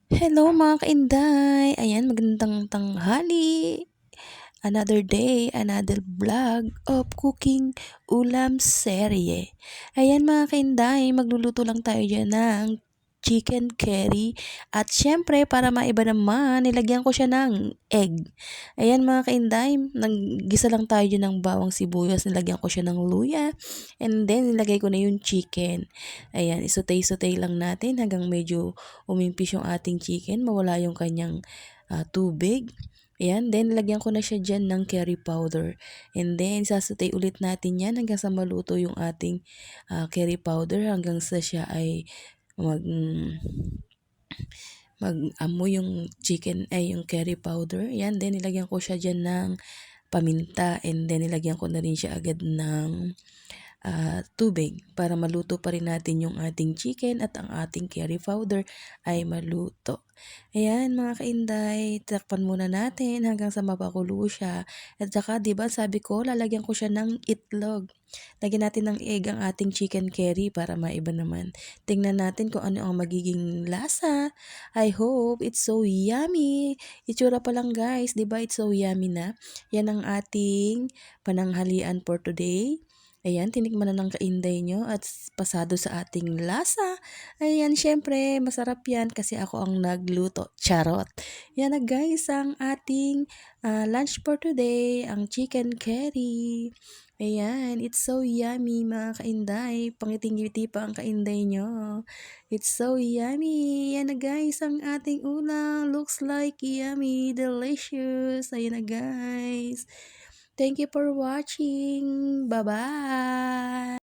Hello mga kainday! Ayan, magandang tanghali. Another day, another vlog of cooking ulam serye. Ayan mga kainday, magluluto lang tayo dyan ng chicken curry. At syempre, para maiba naman, nilagyan ko siya ng egg. Ayan mga kainday, naggisa lang tayo dyan ng bawang sibuyas, nilagyan ko siya ng luya. And then, nilagay ko na yung chicken. Ayan, isutay-sutay lang natin hanggang medyo umimpis yung ating chicken, mawala yung kanyang tubig. Ayan, then lagyan ko na siya dyan ng curry powder. And then, sasutay ulit natin yan hanggang sa maluto yung ating curry powder hanggang sa siya ay mag-amoy yung chicken ay yung curry powder. Ayan, then nilagyan ko siya dyan ng paminta and then nilagyan ko na rin siya agad ng tubig para maluto pa rin natin yung ating chicken at ang ating curry powder ay maluto. Ayan mga kainday, takpan muna natin hanggang sa mapakulo siya. At saka 'di ba sabi ko lalagyan ko siya ng itlog. Lagyan natin ng egg ang ating chicken curry para maiba naman. Tingnan natin kung ano ang magiging lasa. I hope it's so yummy. Itsura pa lang guys, 'di ba it's so yummy na. Yan ang ating pananghalian for today. Ayan, tinikman na ng kainday nyo at pasado sa ating lasa. Ayan, syempre, masarap yan kasi ako ang nagluto. Charot! Yan na guys, ang ating lunch for today, ang chicken curry. Ayan, it's so yummy mga kainday. Pangiting-ngiti pa ang kainday nyo. It's so yummy. Yan na guys, ang ating ulam. Looks like yummy, delicious. Ayan na guys. Thank you for watching. Bye-bye.